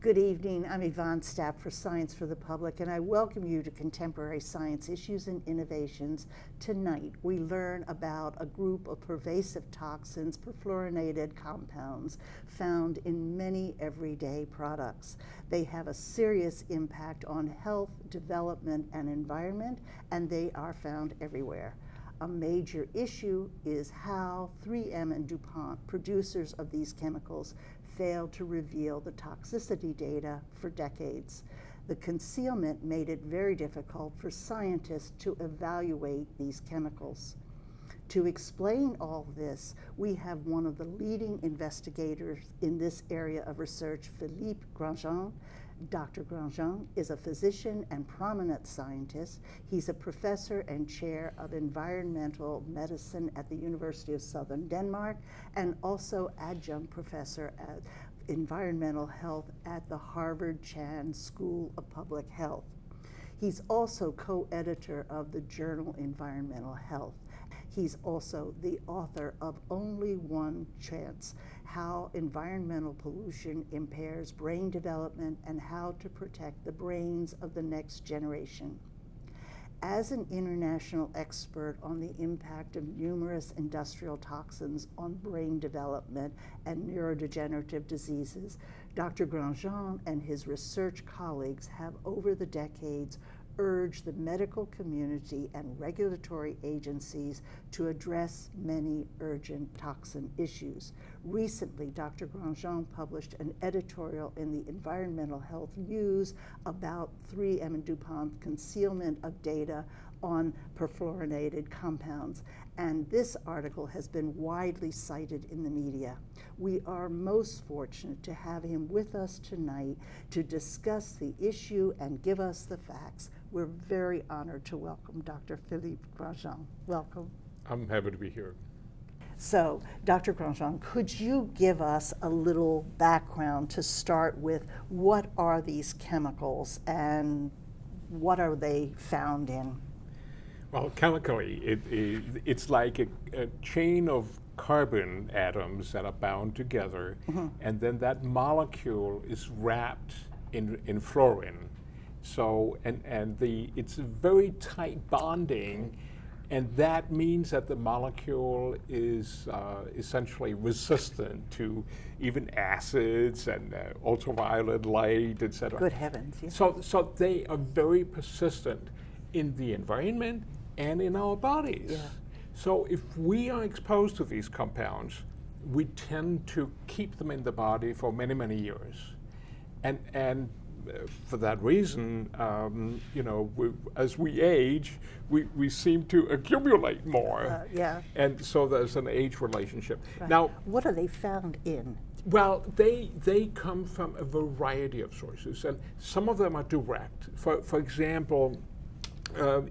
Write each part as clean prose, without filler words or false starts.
Good evening. I'm Yvonne Stapp for Science for the Public, and I welcome you to Contemporary Science Issues and Innovations. Tonight, we learn about a group of pervasive toxins, perfluorinated compounds, found in many everyday products. They have a serious impact on health, development, and environment, and they are found everywhere. A major issue is how 3M and DuPont, producers of these chemicals, failed to reveal the toxicity data for decades. The concealment made it very difficult for scientists to evaluate these chemicals. To explain all this, we have one of the leading investigators in this area of research, Philippe Grandjean. Dr. Grandjean is a physician and prominent scientist. He's a professor and chair of environmental medicine at the University of Southern Denmark and also adjunct professor at environmental health at the Harvard-Chan School of Public Health. He's also co-editor of the journal Environmental Health. He's also the author of Only One Chance: How Environmental Pollution Impairs Brain Development and How to Protect the Brains of the Next Generation. As an international expert on the impact of numerous industrial toxins on brain development and neurodegenerative diseases, Dr. Grandjean and his research colleagues have over the decades urged the medical community and regulatory agencies to address many urgent toxin issues. Recently, Dr. Grandjean published an editorial in the Environmental Health News about 3M and DuPont's concealment of data on perfluorinated compounds, and this article has been widely cited in the media. We are most fortunate to have him with us tonight to discuss the issue and give us the facts. We're very honored to welcome Dr. Philippe Grandjean. Welcome. I'm happy to be here. So, Dr. Grandjean, could you give us a little background to start with? What are these chemicals and what are they found in? Well, chemically, it's like a chain of carbon atoms that are bound together, and then that molecule is wrapped in fluorine. So, it's a very tight bonding, and that means that the molecule is essentially resistant to even acids and ultraviolet light, etc. Good heavens, yes. So they are very persistent in the environment and in our bodies. Yeah. So if we are exposed to these compounds, we tend to keep them in the body for many, many years. And for that reason, as we age, we seem to accumulate more. Yeah. And so there's an age relationship. Right. Now, what are they found in? well, they come from a variety of sources, and some of them are direct. For example,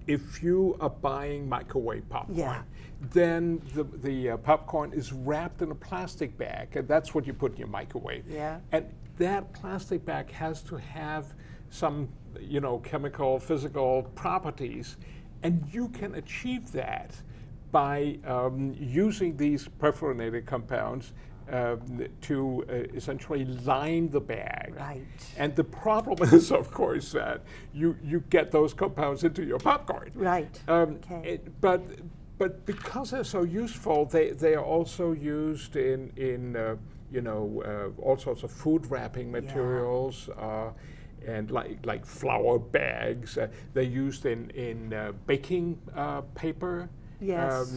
if you are buying microwave popcorn, then the popcorn is wrapped in a plastic bag, and that's what you put in your microwave. Yeah. And that plastic bag has to have some, chemical, physical properties, and you can achieve that by using these perfluorinated compounds to essentially line the bag. Right. And the problem is, of course, that you get those compounds into your popcorn. Right. Okay. But because they're so useful, they are also used in all sorts of food wrapping materials. And like flour bags, they're used in baking paper. Yes.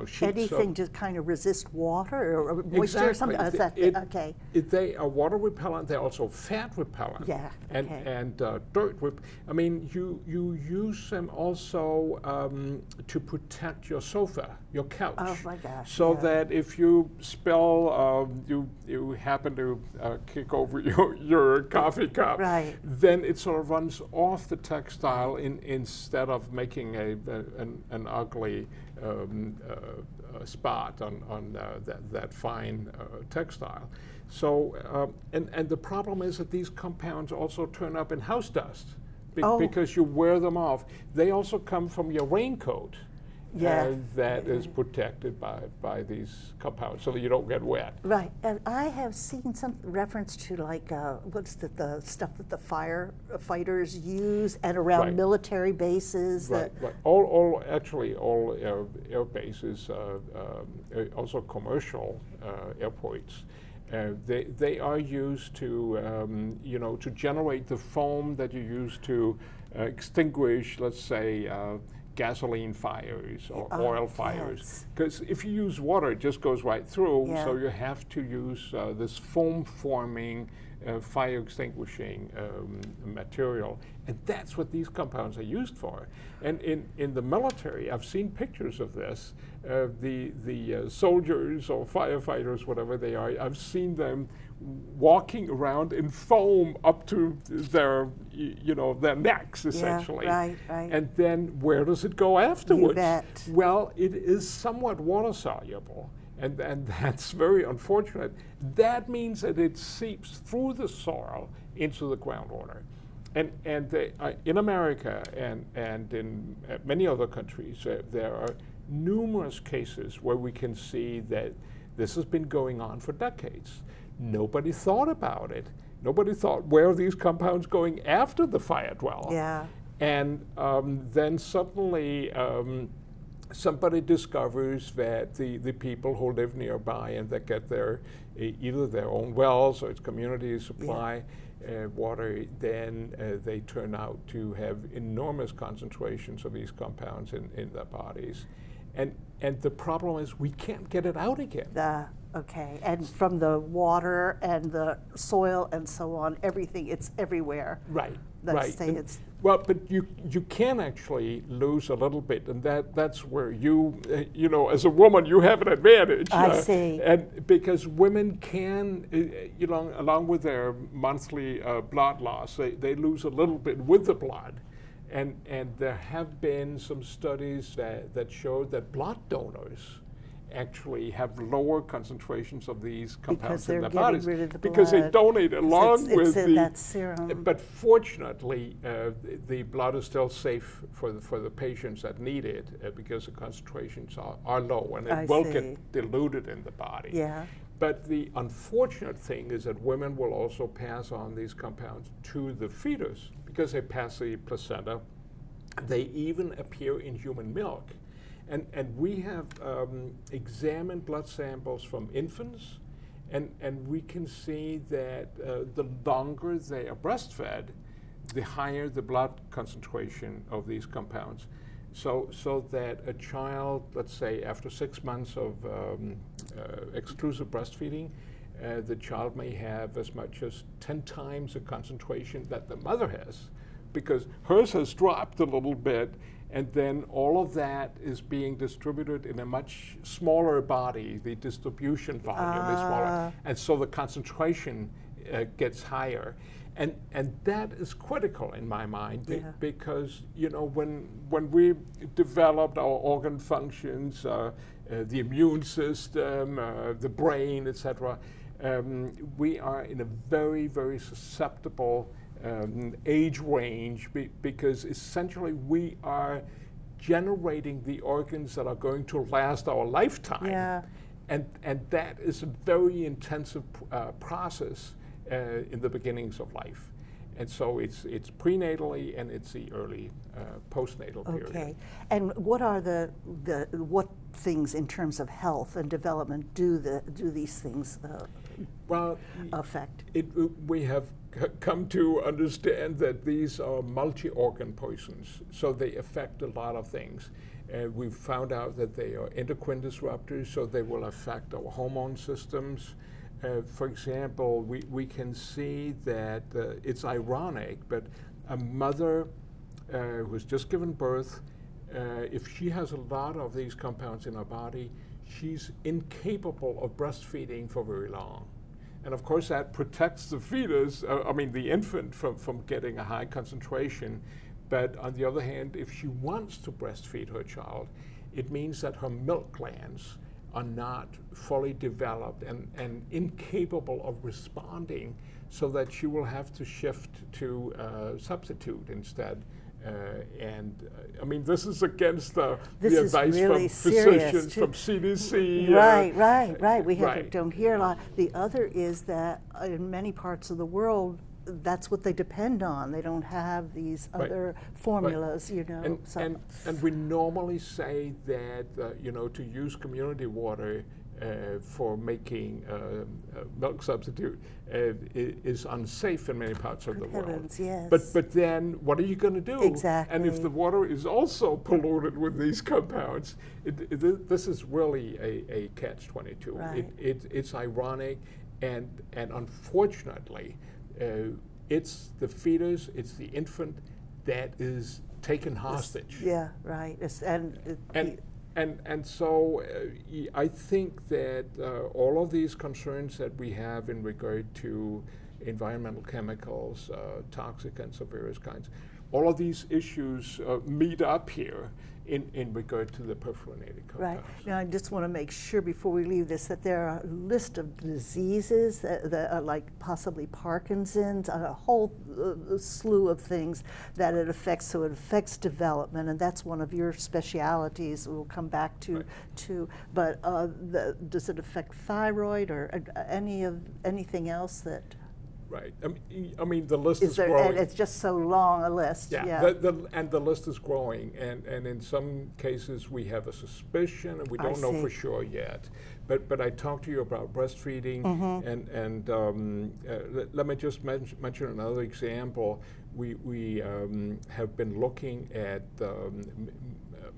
Sheets Anything of, to kind of resist water or moisture or something? Is that okay. They are water repellent. They're also fat repellent. Yeah. And dirt. You use them also to protect your sofa, your couch. Oh my gosh. So that if you spill, you happen to kick over your coffee cup. Right. Then it sort of runs off the textile instead of making an ugly spot on that fine textile. So, and the problem is that these compounds also turn up in house dust because you wear them off. They also come from your raincoat. Yeah. that is protected by these compounds so that you don't get wet. Right, and I have seen some reference to like, what's the stuff that the firefighters use and around Right. military bases. Right. Actually all air bases, also commercial airports, they are used to, to generate the foam that you use to extinguish, let's say, gasoline fires or oil fires. Because if you use water, it just goes right through, so you have to use this foam-forming fire extinguishing material, and that's what these compounds are used for. And in the military, I've seen pictures of this. The soldiers or firefighters, whatever they are, I've seen them walking around in foam up to their, their necks, essentially. Yeah, right. And then where does it go afterwards? You bet. Well, it is somewhat water soluble. And that's very unfortunate. That means that it seeps through the soil into the groundwater. And in America and in many other countries, there are numerous cases where we can see that this has been going on for decades. Nobody thought about it. Nobody thought, where are these compounds going after the fire dweller? Yeah. And then suddenly, somebody discovers that the people who live nearby and that get either their own wells or it's community supply water, then they turn out to have enormous concentrations of these compounds in their bodies. And the problem is we can't get it out again. Okay, and from the water and the soil and so on, everything, it's everywhere. Right, Let's say it's. Well, but you can actually lose a little bit, and that's where you as a woman, you have an advantage. I see. And because women can, along with their monthly blood loss, they lose a little bit with the blood. And there have been some studies that show that blood donors actually have lower concentrations of these compounds in their bodies rid of the because they blood. donate along with that serum. But fortunately, the blood is still safe for the patients that need it because the concentrations are low and it will get diluted in the body. Yeah. But the unfortunate thing is that women will also pass on these compounds to the fetus because they pass the placenta. They even appear in human milk. And we have examined blood samples from infants, and we can see that the longer they are breastfed, the higher the blood concentration of these compounds. So that a child, let's say after 6 months of exclusive breastfeeding, the child may have as much as 10 times the concentration that the mother has, because hers has dropped a little bit, and then all of that is being distributed in a much smaller body. The distribution volume is smaller, and so the concentration gets higher. And that is critical in my mind because when we developed our organ functions, the immune system, the brain, etc., we are in a very, very susceptible age range because essentially we are generating the organs that are going to last our lifetime. Yeah. And that is a very intensive process in the beginnings of life. And so it's prenatally and it's the early postnatal period. Okay. And what are what things in terms of health and development do these things affect? We have come to understand that these are multi-organ poisons, so they affect a lot of things. We've found out that they are endocrine disruptors, so they will affect our hormone systems. For example, we can see that it's ironic, but a mother who's just given birth, if she has a lot of these compounds in her body, she's incapable of breastfeeding for very long. And of course that protects the fetus, the infant from getting a high concentration. But on the other hand, if she wants to breastfeed her child, it means that her milk glands are not fully developed and incapable of responding, so that she will have to shift to substitute instead I mean, this is against This the is advice really from serious, physicians, too. from CDC. Right. We right. don't hear a lot. The other is that in many parts of the world, that's what they depend on. They don't have these Right. other formulas, you know. And we normally say that, you know, to use community water for making milk substitute is unsafe in many parts of the world. Heavens, yes. But then what are you going to do? Exactly. And if the water is also polluted with these compounds, this is really a catch-22. Right. It's ironic, and unfortunately, it's the fetus, it's the infant that is taken hostage. Yeah, right. And so I think that all of these concerns that we have in regard to environmental chemicals, toxicants of various kinds, all of these issues meet up here in regard to the perfluorinated compounds. Right. Now, I just want to make sure before we leave this that there are a list of diseases that are like possibly Parkinson's, a whole slew of things that it affects. So it affects development, and that's one of your specialities. We'll come back to. Right. But does it affect thyroid or anything else that? Right. I mean, the list is growing. It's just so long a list. Yeah. And the list is growing, and in some cases we have a suspicion, and we don't know for sure yet. But I talked to you about breastfeeding, and let me just mention another example. We have been looking at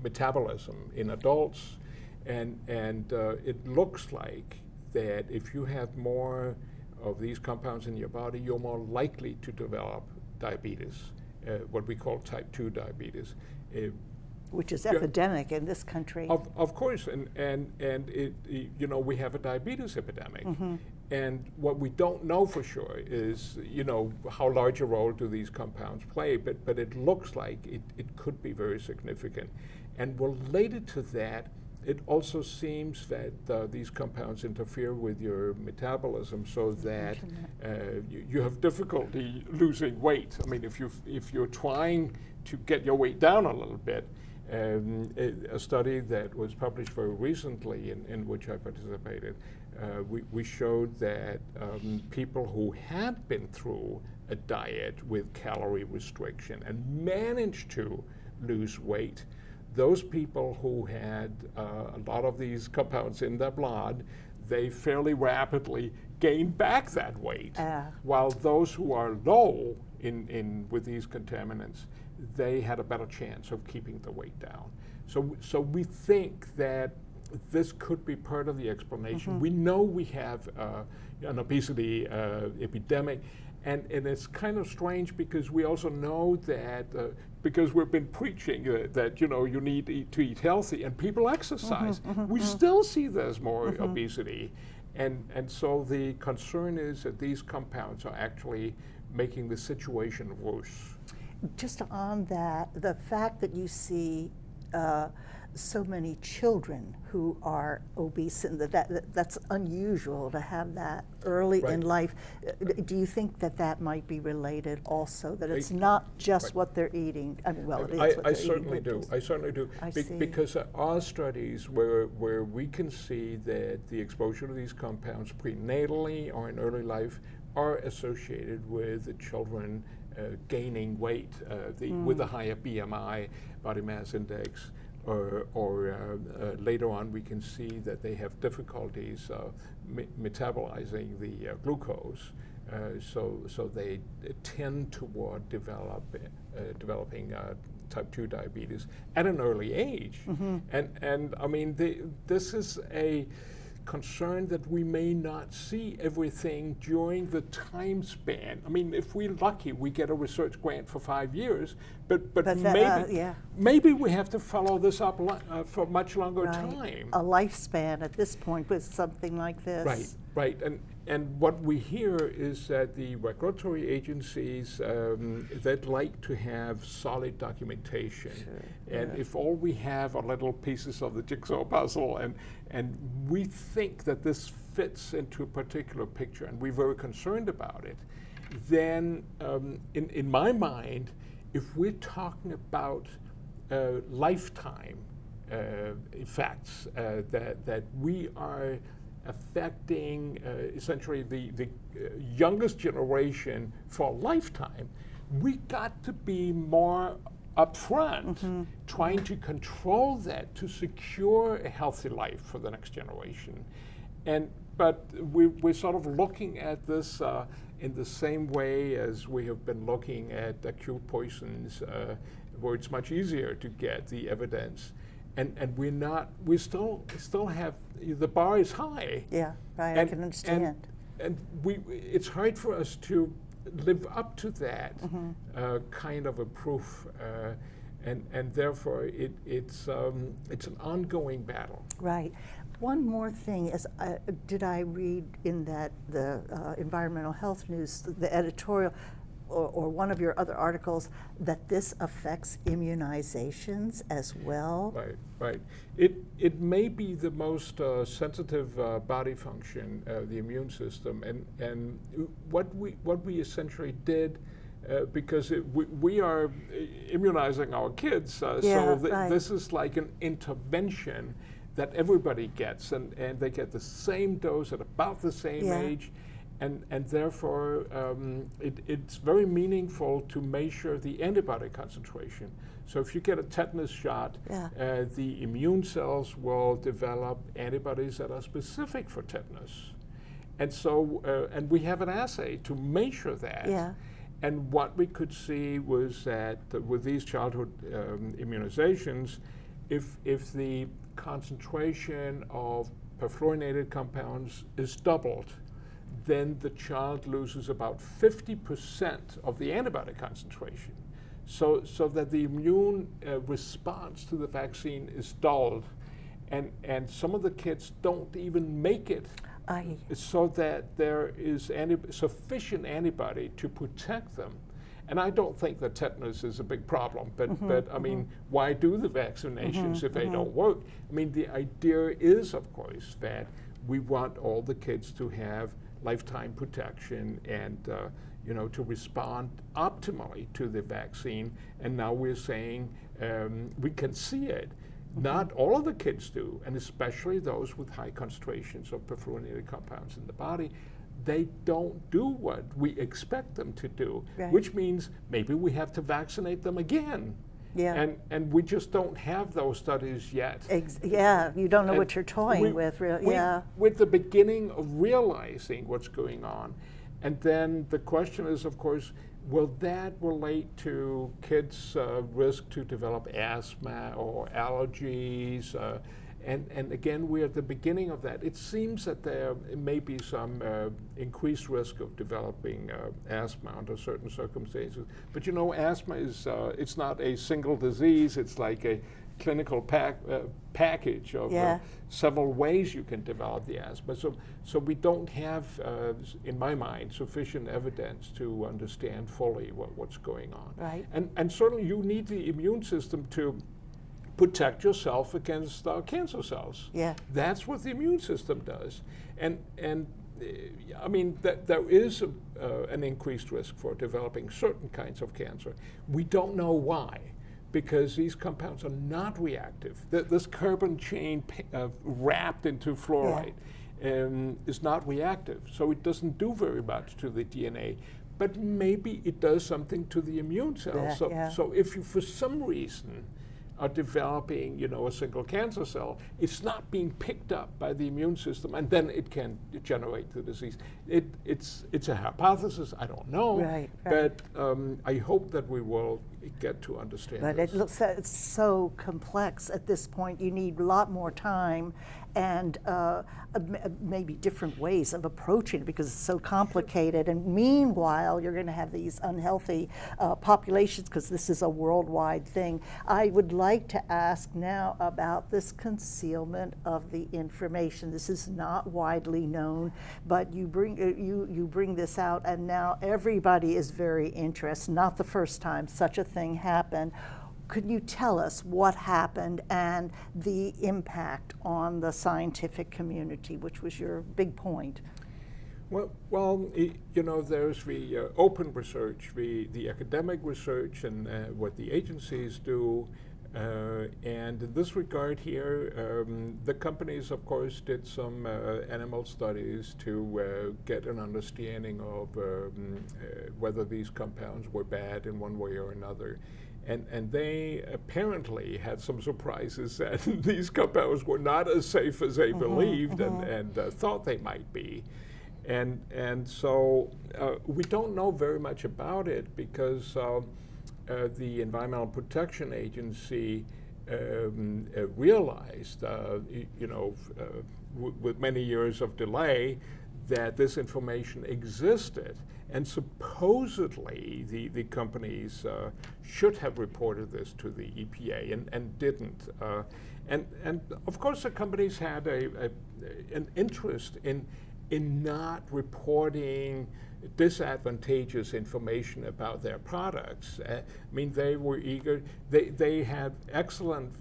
metabolism in adults, and it looks like that if you have more of these compounds in your body, you're more likely to develop diabetes, what we call type 2 diabetes. Which is epidemic in this country. Of course, and it, you know, we have a diabetes epidemic. And what we don't know for sure is, you know, how large a role do these compounds play, but it looks like it could be very significant. And related to that, it also seems that these compounds interfere with your metabolism, so that you have difficulty losing weight. I mean, if you're trying to get your weight down a little bit, a study that was published very recently, in which I participated, we showed that people who had been through a diet with calorie restriction and managed to lose weight, those people who had a lot of these compounds in their blood, they fairly rapidly gained back that weight. While those who are low with these contaminants, they had a better chance of keeping the weight down. So we think that this could be part of the explanation. We know we have an obesity epidemic, and it's kind of strange because we also know that because we've been preaching that you know you need to eat healthy, and people exercise. We still see there's more obesity, and so the concern is that these compounds are actually making the situation worse. Just on that, the fact that you see so many children who are obese, and that's unusual to have that early in life. Do you think that might be related also, that it's not just what they're eating? I mean, well, it is what they're I certainly eating, do. I certainly do. Because there are studies where we can see that the exposure to these compounds prenatally or in early life are associated with the children gaining weight with a higher BMI, body mass index, or later on we can see that they have difficulties metabolizing the glucose, so they tend toward developing type 2 diabetes at an early age. And I mean, this is a concern that we may not see everything during the time span. I mean, if we're lucky, we get a research grant for 5 years, but maybe we have to follow this up for much longer time. A lifespan at this point with something like this. Right. And what we hear is that the regulatory agencies, they'd like to have solid documentation. And if all we have are little pieces of the jigsaw puzzle, and we think that this fits into a particular picture, and we're very concerned about it, then in my mind, if we're talking about lifetime effects, that we are affecting essentially the youngest generation for a lifetime, we got to be more upfront, trying to control that to secure a healthy life for the next generation. But we're sort of looking at this in the same way as we have been looking at acute poisons, where it's much easier to get the evidence. And we still have, the bar is high. Yeah, right, I can understand. And it's hard for us to live up to that kind of a proof, and therefore it's an ongoing battle. Right. One more thing is, did I read in that the environmental health news, the editorial, or one of your other articles, that this affects immunizations as well? Right. It may be the most sensitive body function, the immune system, and what we essentially did, because we are immunizing our kids, this is like an intervention that everybody gets, and they get the same dose at about the same age. And therefore, it's very meaningful to measure the antibody concentration. So if you get a tetanus shot, the immune cells will develop antibodies that are specific for tetanus. And so, and we have an assay to measure that. Yeah. And what we could see was that with these childhood immunizations, if the concentration of perfluorinated compounds is doubled, then the child loses about 50% of the antibody concentration. So that the immune response to the vaccine is dulled, and some of the kids don't even make it, so that there is sufficient antibody to protect them. And I don't think that tetanus is a big problem, but I mean, why do the vaccinations if they don't work? I mean, the idea is, of course, that we want all the kids to have lifetime protection and to respond optimally to the vaccine. And now we're saying we can see it. Not all of the kids do, and especially those with high concentrations of perfluorinated compounds in the body. They don't do what we expect them to do, which means maybe we have to vaccinate them again. Yeah. And we just don't have those studies yet. You don't know what you're toying with. We're at the beginning of realizing what's going on. And then the question is, of course, will that relate to kids' risk to develop asthma or allergies? And again, we're at the beginning of that. It seems that there may be some increased risk of developing asthma under certain circumstances. But asthma is, it's not a single disease. It's like a clinical package of several ways you can develop the asthma. So we don't have, in my mind, sufficient evidence to understand fully what's going on. Right. And certainly you need the immune system to protect yourself against cancer cells. Yeah. That's what the immune system does. And I mean, there is an increased risk for developing certain kinds of cancer. We don't know why, because these compounds are not reactive. This carbon chain wrapped into fluoride is not reactive, so it doesn't do very much to the DNA. But maybe it does something to the immune cells. So if you, for some reason, are developing, a single cancer cell, it's not being picked up by the immune system, and then it can generate the disease. It's a hypothesis. I don't know, but I hope that we will get to understand. But this. It looks it's so complex at this point. You need a lot more time and maybe different ways of approaching it because it's so complicated. And meanwhile, you're going to have these unhealthy populations because this is a worldwide thing. I would like to ask now about this concealment of the information. This is not widely known, but you bring this out, and now everybody is very interested. Not the first time such a thing happened. Could you tell us what happened and the impact on the scientific community, which was your big point? There's the open research, the academic research, and what the agencies do. And in this regard here, the companies, of course, did some animal studies to get an understanding of whether these compounds were bad in one way or another. And they apparently had some surprises that these compounds were not as safe as they believed and thought they might be. And so we don't know very much about it because the Environmental Protection Agency realized, with many years of delay, that this information existed. And supposedly, the companies should have reported this to the EPA and didn't. And of course, the companies had an interest in not reporting disadvantageous information about their products. They were eager. They had excellent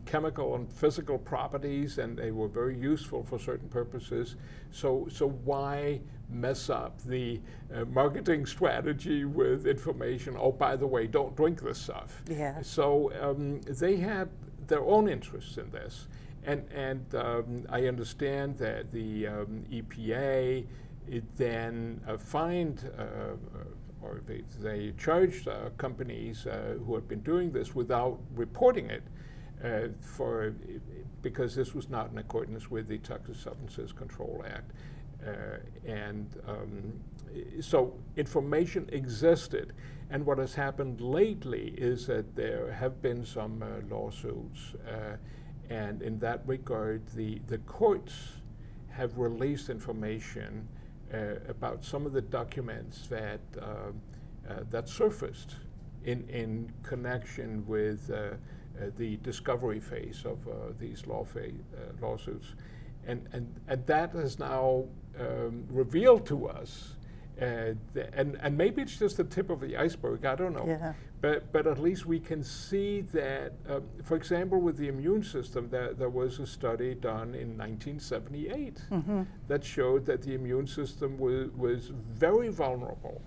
chemical and physical properties, and they were very useful for certain purposes. So why mess up the marketing strategy with information? Oh, by the way, don't drink this stuff. Yeah. So they had their own interests in this. And I understand that the EPA then fined or they charged companies who had been doing this without reporting it because this was not in accordance with the Toxic Substances Control Act. So information existed. And what has happened lately is that there have been some lawsuits. And in that regard, the courts have released information about some of the documents that surfaced in connection with the discovery phase of these lawsuits. And that has now revealed to us, and maybe it's just the tip of the iceberg, I don't know. Yeah. But at least we can see that, for example, with the immune system, there was a study done in 1978 that showed that the immune system was very vulnerable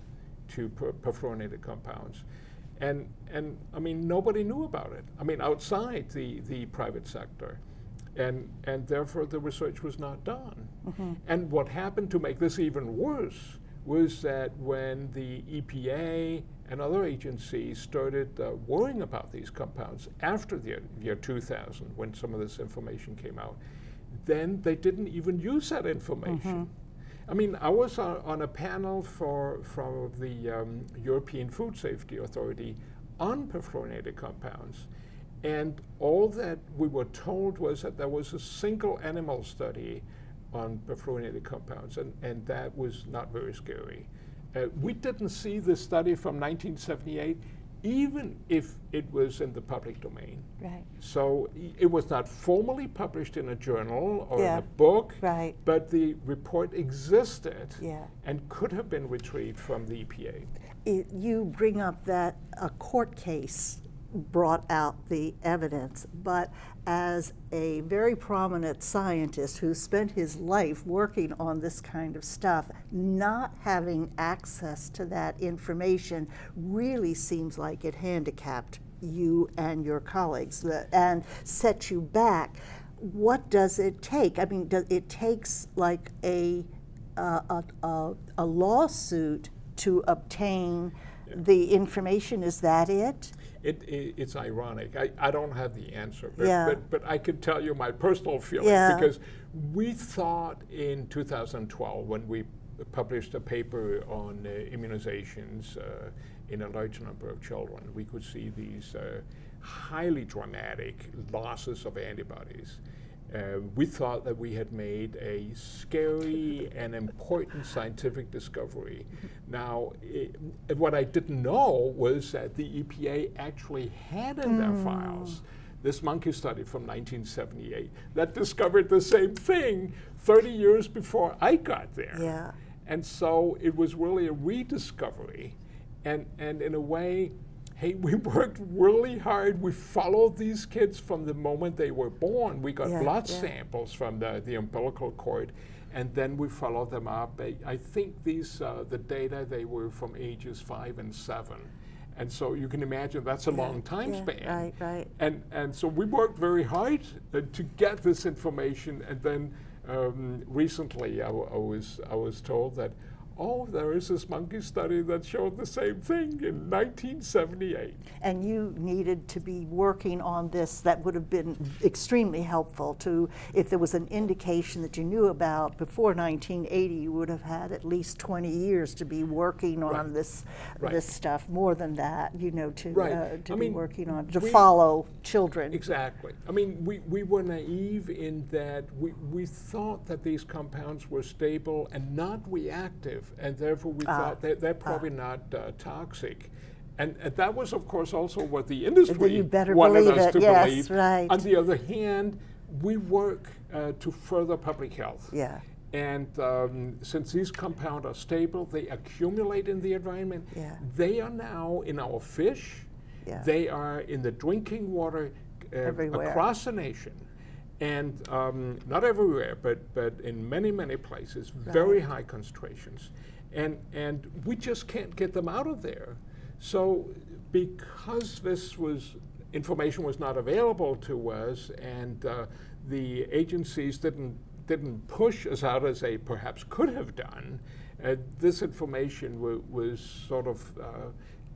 to perfluorinated compounds. And nobody knew about it. Outside the private sector. And therefore the research was not done. And what happened to make this even worse was that when the EPA and other agencies started worrying about these compounds after the year 2000, when some of this information came out, then they didn't even use that information. I was on a panel for the European Food Safety Authority on perfluorinated compounds. And all that we were told was that there was a single animal study on perfluorinated compounds, and that was not very scary. We didn't see the study from 1978, even if it was in the public domain. Right. So it was not formally published in a journal or in Yeah. a book, Right. but the report existed Yeah. and could have been retrieved from the EPA. You bring up that a court case brought out the evidence, but as a very prominent scientist who spent his life working on this kind of stuff, not having access to that information really seems like it handicapped you and your colleagues and set you back. What does it take? It takes like a lawsuit to obtain the information. Is that it? It's ironic. I don't have the answer, Yeah. but I can tell you my personal feeling, Yeah. because we thought in 2012, when we published a paper on immunizations in a large number of children, we could see these highly dramatic losses of antibodies. We thought that we had made a scary and important scientific discovery. Now, what I didn't know was that the EPA actually had in their files this monkey study from 1978 that discovered the same thing 30 years before I got there. Yeah. And so it was really a rediscovery. And in a way, hey, we worked really hard. We followed these kids from the moment they were born. We got blood samples from the umbilical cord, and then we followed them up. I think these, the data, they were from ages 5 and 7. And so you can imagine that's a long time span. Right. And so we worked very hard to get this information, and then recently I was told that, oh, there is this monkey study that showed the same thing in 1978. And you needed to be working on this. That would have been extremely helpful to, if there was an indication that you knew about before 1980, you would have had at least 20 years to be working on this stuff, more than that, you know, to be working on, to follow children. Exactly. I mean, we were naive in that we thought that these compounds were stable and not reactive, and therefore we thought that they're probably not toxic. And that was, of course, also what the industry wanted us to believe. Right. On the other hand, we work to further public health. Yeah. And since these compounds are stable, they accumulate in the environment. Yeah. They are now in our fish. Yeah. They are in the drinking water across the nation. And not everywhere, but in many, many places, very high concentrations. And we just can't get them out of there. So because this information was not available to us, and the agencies didn't push us out as they perhaps could have done, this information was sort of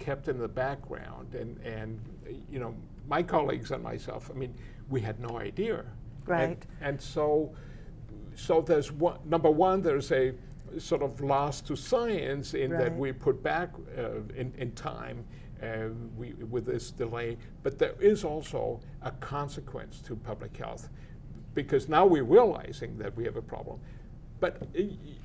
kept in the background. And you know, my colleagues and myself, I mean, we had no idea. Right. And so there's number one, there's a sort of loss to science in that we put back in time with this delay, but there is also a consequence to public health, because now we're realizing that we have a problem. But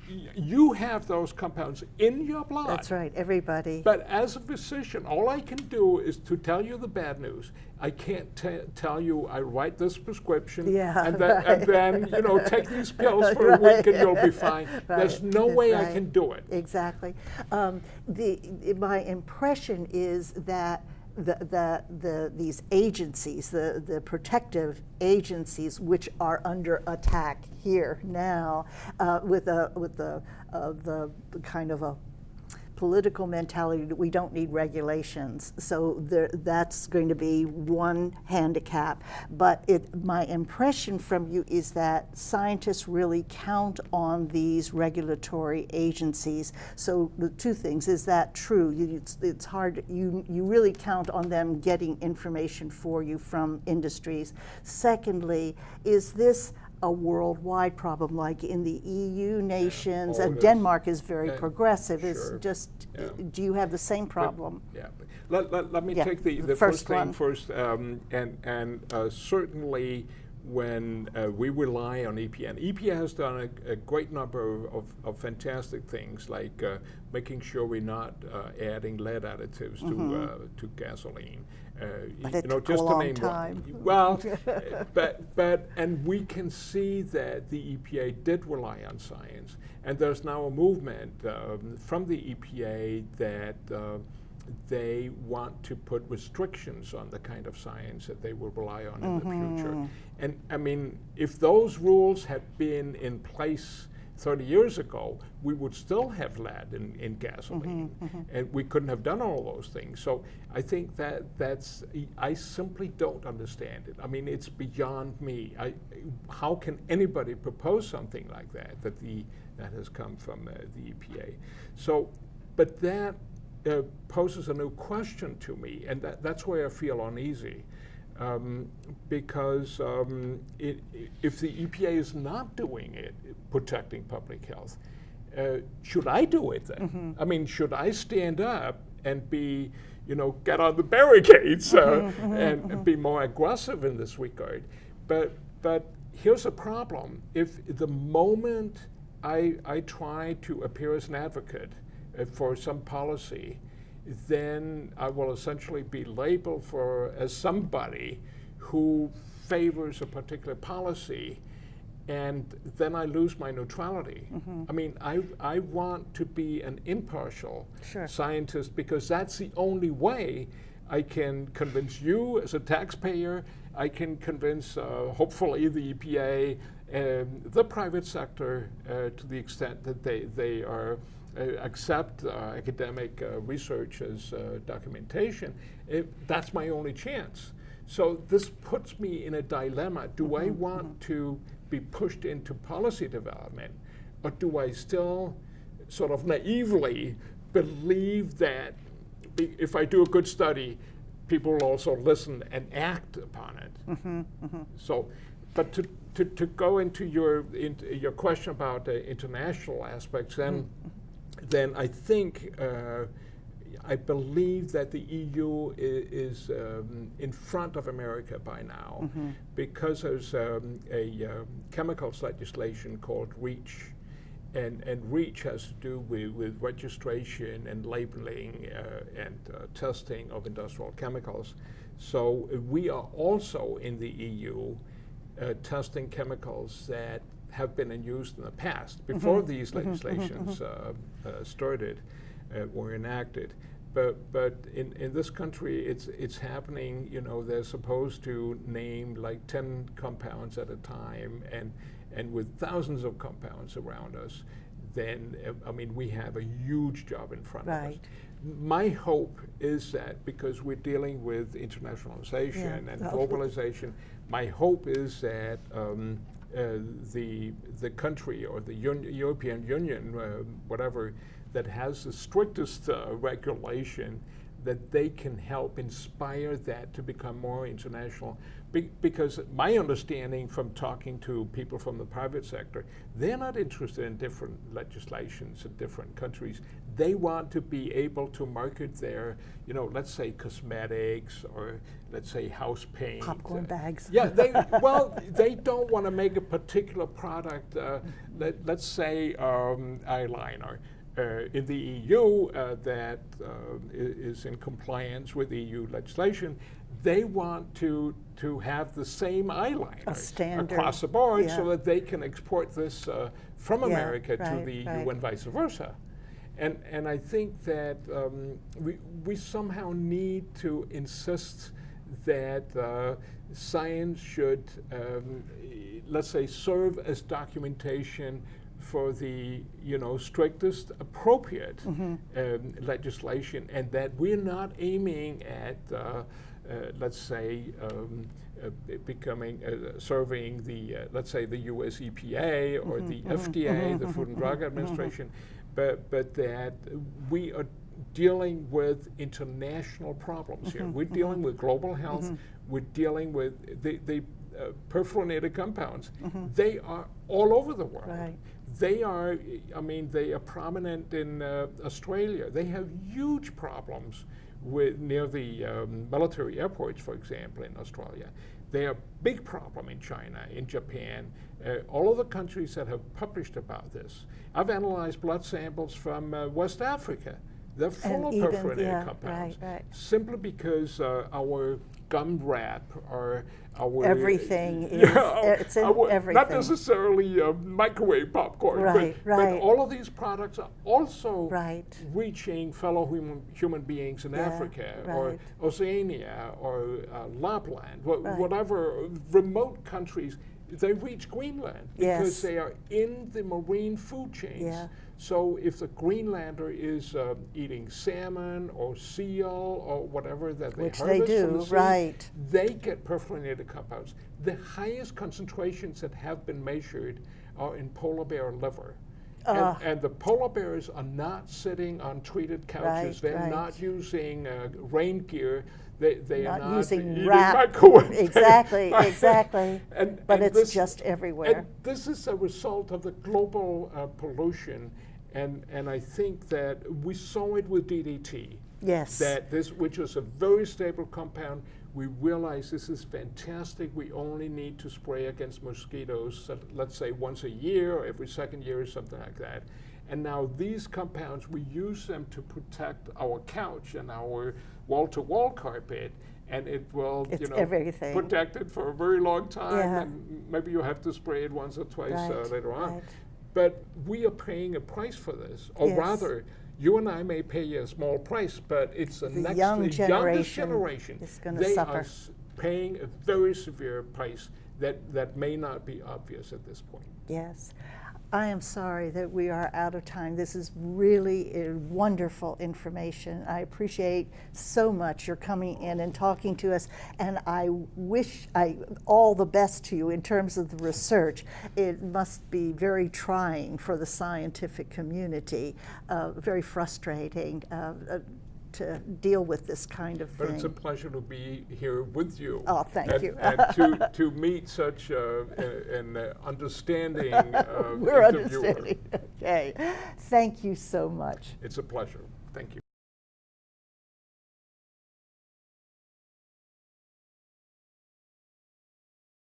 you have those compounds in your blood. That's right, everybody. But as a physician, all I can do is to tell you the bad news. I can't tell you I write this prescription and then you know, take these pills for a week and you'll be fine. There's no way I can do it. Exactly. My impression is that these agencies, the protective agencies, which are under attack here now, with the kind of a political mentality that we don't need regulations. So that's going to be one handicap. But my impression from you is that scientists really count on these regulatory agencies. So the two things, is that true? It's hard, you really count on them getting information for you from industries. Secondly, is this a worldwide problem, like in the EU nations? Denmark is very progressive. Sure. It's just, do you have the same problem? Let me take the first thing first. Certainly when we rely on EPA, and EPA has done a great number of fantastic things, like making sure we're not adding lead additives to gasoline. But it took a long time. Well, and we can see that the EPA did rely on science, and there's now a movement from the EPA that they want to put restrictions on the kind of science that they will rely on in the future. And I mean, if those rules had been in place 30 years ago, we would still have lead in gasoline, and we couldn't have done all those things. So I think that's, I simply don't understand it. I mean, it's beyond me. How can anybody propose something like that has come from the EPA? So, but that poses a new question to me, and that's where I feel uneasy. Because if the EPA is not doing it, protecting public health, should I do it then? I mean, should I stand up and be, you know, get on the barricades and be more aggressive in this regard? But here's a problem. If the moment I try to appear as an advocate for some policy, then I will essentially be labeled as somebody who favors a particular policy, and then I lose my neutrality. I mean, I want to be an impartial scientist, because that's the only way I can convince you as a taxpayer. I can convince, hopefully, the EPA, the private sector, to the extent that they are accept academic research as documentation. That's my only chance. So this puts me in a dilemma. Do I want to be pushed into policy development, or do I still sort of naively believe that if I do a good study, people will also listen and act upon it? So, but to go into your question about international aspects, then I think I believe that the EU is in front of America by now, because there's a chemicals legislation called REACH. And REACH has to do with registration and labeling and testing of industrial chemicals. So we are also in the EU testing chemicals that have been in use in the past, before these legislations started, were enacted. But in this country, it's happening. You know, they're supposed to name like 10 compounds at a time, and with thousands of compounds around us, then I mean, we have a huge job in front of us. My hope is that because we're dealing with internationalization and globalization, my hope is that the country or the European Union, whatever, that has the strictest regulation, that they can help inspire that to become more international. Because my understanding from talking to people from the private sector, they're not interested in different legislations in different countries. They want to be able to market their, you know, let's say cosmetics, or let's say house paint. Popcorn bags. Yeah, they don't want to make a particular product, let's say eyeliner. In the EU that is in compliance with EU legislation, they want to have the same eyeliner across the board, so that they can export this from America to the EU and vice versa. And I think that we somehow need to insist that science should, let's say, serve as documentation for the strictest appropriate legislation, and that we're not aiming at let's say becoming serving the let's say the U.S. EPA or the FDA, the Food and Drug Administration, but that we are dealing with international problems here. We're dealing with global health. We're dealing with the perfluorinated compounds. They are all over the world. They are, I mean, they are prominent in Australia. They have huge problems with near the military airports, for example, in Australia. They are a big problem in China, in Japan, all of the countries that have published about this. I've analyzed blood samples from West Africa. They're full of perfluorinated compounds, simply because our gum wrap or our everything is it's in everything. Not necessarily microwave popcorn, but all of these products are also reaching fellow human beings in Africa or Oceania or Lapland, whatever remote countries. They reach Greenland because they are in the marine food chains. So if the Greenlander is eating salmon or seal or whatever that they harvest from the sea, they get perfluorinated compounds. The highest concentrations that have been measured are in polar bear liver. And the polar bears are not sitting on treated couches. They're not using rain gear. They are not using microwave. Exactly. But it's just everywhere. And this is a result of the global pollution. And I think that we saw it with DDT. That this, which is a very stable compound, we realized this is fantastic. We only need to spray against mosquitoes, let's say once a year or every second year or something like that. And now these compounds, we use them to protect our couch and our wall-to-wall carpet, and it will protect it for a very long time, and maybe you have to spray it once or twice later on. But we are paying a price for this, or rather, You and I may pay a small price, but it's the The next, young the youngest generation generation. is gonna They suffer. are paying a very severe price that may not be obvious at this point. Yes. I am sorry that we are out of time. This is really wonderful information. I appreciate so much your coming in and talking to us, and I wish all the best to you in terms of the research. It must be very trying for the scientific community, very frustrating to deal with this kind of thing. But it's a pleasure to be here with you. Oh, thank you. And to meet such an understanding We're interviewer. understanding. Okay. Thank you so much. It's a pleasure. Thank you.